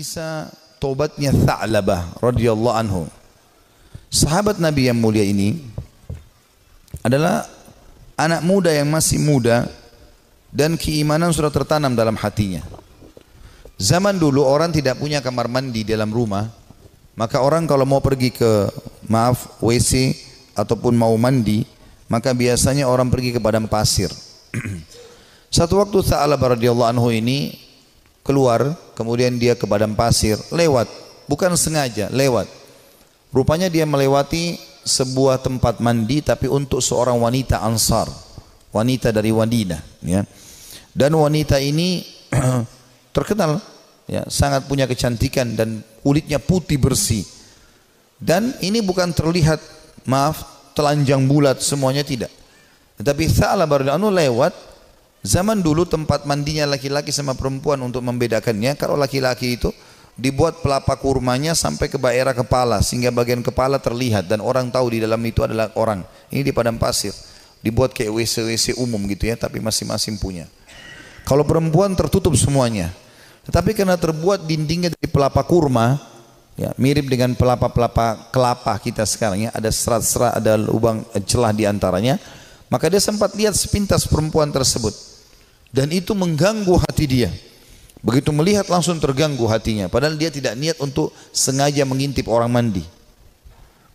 kisah taubatnya Tha'labah radhiyallahu anhu. Sahabat Nabi yang mulia ini adalah anak muda yang masih muda dan keimanan sudah tertanam dalam hatinya. Zaman dulu orang tidak punya kamar mandi dalam rumah, maka orang kalau mau pergi ke WC ataupun mau mandi, maka biasanya orang pergi ke padang pasir. Satu waktu Tha'labah radhiyallahu anhu ini keluar, kemudian dia ke padang pasir, lewat, bukan sengaja, lewat. Rupanya dia melewati sebuah tempat mandi tapi untuk seorang wanita Ansar, wanita dari Madinah, ya. Dan wanita ini terkenal, ya, sangat punya kecantikan dan kulitnya putih bersih. Dan ini bukan terlihat, telanjang bulat semuanya, tidak. Tetapi Tha'labah radhiyallahu anhu lewat. Zaman dulu tempat mandinya laki-laki sama perempuan untuk membedakannya, kalau laki-laki itu dibuat pelapa kurmanya sampai ke daerah kepala sehingga bagian kepala terlihat dan orang tahu di dalam itu adalah orang. Ini di padang pasir, dibuat kayak WC-WC umum gitu ya, tapi masing-masing punya. Kalau perempuan tertutup semuanya, tetapi karena terbuat dindingnya dari pelapa kurma, ya, mirip dengan pelapa-pelapa kelapa kita sekarang, ya, ada serat-serat, ada lubang celah di antaranya, maka dia sempat lihat sepintas perempuan tersebut. Dan itu mengganggu hati dia. Begitu melihat langsung terganggu hatinya. Padahal dia tidak niat untuk sengaja mengintip orang mandi.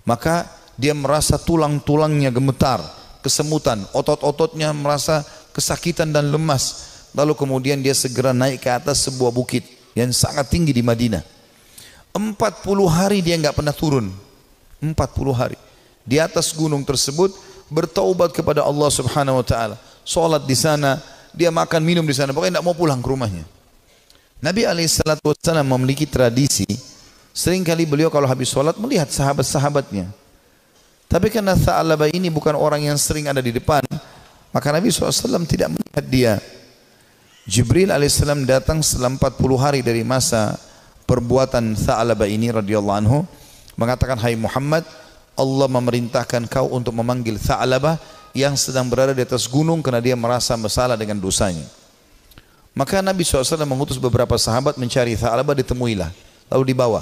Maka dia merasa tulang-tulangnya gemetar, kesemutan, otot-ototnya merasa kesakitan dan lemas. Lalu kemudian dia segera naik ke atas sebuah bukit yang sangat tinggi di Madinah. 40 hari dia nggak pernah turun. 40 hari. Di atas gunung tersebut bertaubat kepada Allah Subhanahu wa taala. Salat di sana, dia makan minum di sana, pokoknya tidak mau pulang ke rumahnya. Nabi SAW memiliki tradisi, seringkali beliau kalau habis sholat melihat sahabat-sahabatnya. Tapi karena Tha'labah ini bukan orang yang sering ada di depan, maka Nabi SAW tidak melihat dia. Jibril alaihissalam datang setelah 40 hari dari masa perbuatan Tha'labah ini radhiyallahu anhu, mengatakan, hai Muhammad, Allah memerintahkan kau untuk memanggil Tha'labah yang sedang berada di atas gunung karena dia merasa bersalah dengan dosanya. Maka Nabi SAW mengutus beberapa sahabat mencari Tha'labah, ditemuilah, lalu dibawa.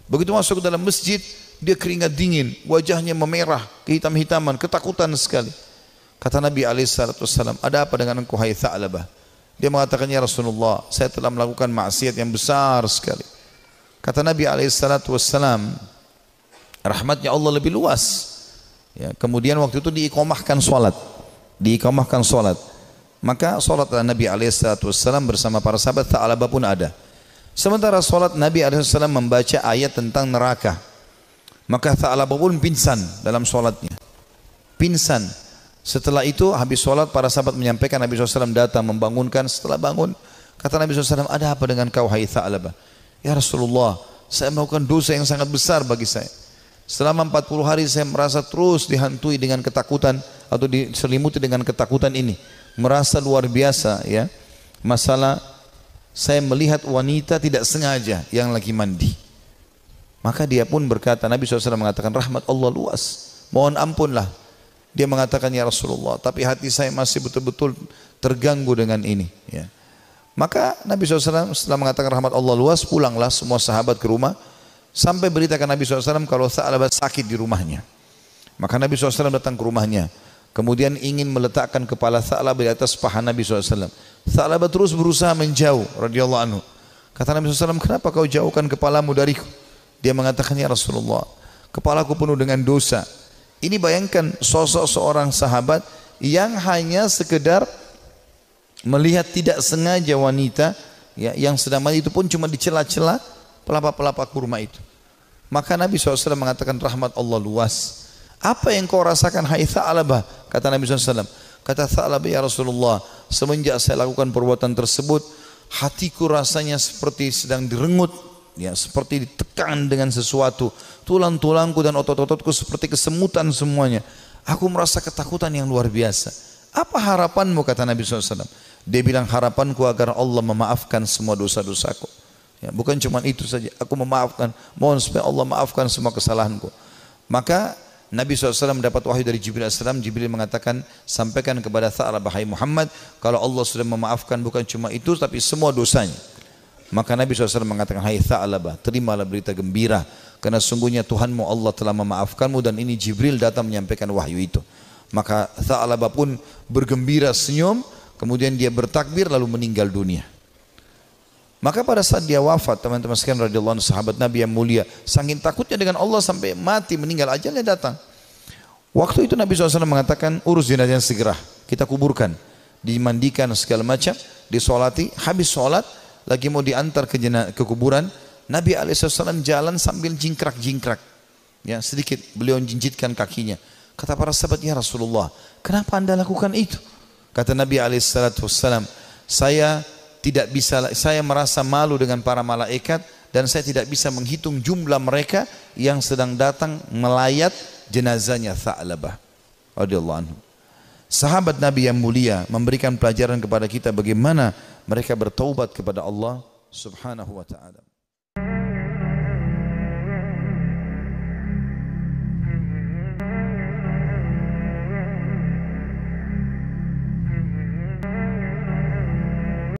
Begitu masuk ke dalam masjid, dia keringat dingin, wajahnya memerah, kehitam-hitaman, ketakutan sekali. Kata Nabi SAW, ada apa dengan engkau hai Tha'labah? Dia mengatakan, ya Rasulullah, saya telah melakukan maksiat yang besar sekali. Kata Nabi SAW, rahmatnya Allah lebih luas. Ya, kemudian waktu itu diiqamahkan solat, maka solat Nabi SAW bersama para sahabat Tha'labah pun ada. Sementara solat Nabi SAW membaca ayat tentang neraka, maka Tha'labah pun pingsan dalam solatnya, pingsan. Setelah itu habis solat para sahabat menyampaikan, Nabi SAW datang membangunkan. Setelah bangun kata Nabi SAW, ada apa dengan kau hai Tha'labah? Ya Rasulullah, saya melakukan dosa yang sangat besar bagi saya. Selama 40 hari saya merasa terus dihantui dengan ketakutan atau diselimuti dengan ketakutan ini. Merasa luar biasa, ya. Masalah saya melihat wanita tidak sengaja yang lagi mandi. Maka dia pun berkata, Nabi SAW mengatakan, rahmat Allah luas, mohon ampunlah. Dia mengatakan, ya Rasulullah, tapi hati saya masih betul-betul terganggu dengan ini, ya. Maka Nabi SAW setelah mengatakan rahmat Allah luas, pulanglah semua sahabat ke rumah. Sampai beritakan Nabi SAW kalau Tha'labah sakit di rumahnya. Maka Nabi SAW datang ke rumahnya, kemudian ingin meletakkan kepala Tha'labah di atas paha Nabi SAW. Tha'labah terus berusaha menjauh radhiyallahu anhu. Kata Nabi SAW, kenapa kau jauhkan kepalamu dariku? Dia mengatakan, ya Rasulullah, kepalaku penuh dengan dosa. Ini bayangkan sosok seorang sahabat yang hanya sekedar melihat tidak sengaja wanita, ya, yang sedang mandi, itu pun cuma di celah-celah pelapa-pelapa kurma itu. Maka Nabi SAW mengatakan, rahmat Allah luas. Apa yang kau rasakan hai Tha'labah? Kata Nabi SAW. Kata Tha'labah, ya Rasulullah, semenjak saya lakukan perbuatan tersebut, hatiku rasanya seperti sedang direngut, ya, seperti ditekan dengan sesuatu. Tulang-tulangku dan otot-ototku seperti kesemutan semuanya. Aku merasa ketakutan yang luar biasa. Apa harapanmu? Kata Nabi SAW. Dia bilang, harapanku agar Allah memaafkan semua dosa-dosaku. Ya, bukan cuma itu saja, aku memaafkan, mohon supaya Allah maafkan semua kesalahanku. Maka Nabi SAW mendapat wahyu dari Jibril AS. Jibril mengatakan, sampaikan kepada Tha'labah, hai Muhammad, kalau Allah sudah memaafkan bukan cuma itu tapi semua dosanya. Maka Nabi SAW mengatakan, hai Tha'labah, terimalah berita gembira, karena sungguhnya Tuhanmu Allah telah memaafkanmu, dan ini Jibril datang menyampaikan wahyu itu. Maka Tha'labah pun bergembira, senyum, kemudian dia bertakbir lalu meninggal dunia. Maka pada saat dia wafat, teman-teman sekalian radhiyallahu anhu, sahabat Nabi yang mulia, saking takutnya dengan Allah sampai mati, meninggal, ajalnya datang. Waktu itu Nabi SAW mengatakan, urus jenazah segera, kita kuburkan, dimandikan segala macam, disolati. Habis sholat lagi mau diantar ke kuburan, Nabi SAW jalan sambil jingkrak-jingkrak, ya, sedikit beliau jinjitkan kakinya. Kata para sahabat, ya Rasulullah, kenapa anda lakukan itu? Kata Nabi SAW, saya merasa malu dengan para malaikat, dan saya tidak bisa menghitung jumlah mereka yang sedang datang melayat jenazahnya Tha'labah radhiyallahu anhu. Sahabat Nabi yang mulia memberikan pelajaran kepada kita bagaimana mereka bertaubat kepada Allah Subhanahu wa ta'ala.